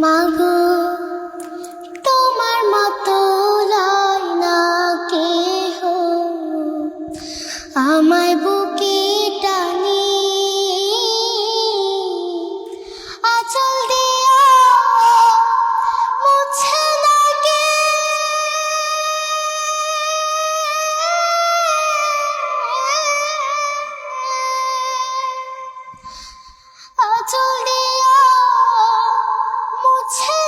মাগো তোমার মতো লাই না কেহ আমায় বুকে টানি আঁচল দিয়া মুছে লাগে আঁচল দিয়া মুছে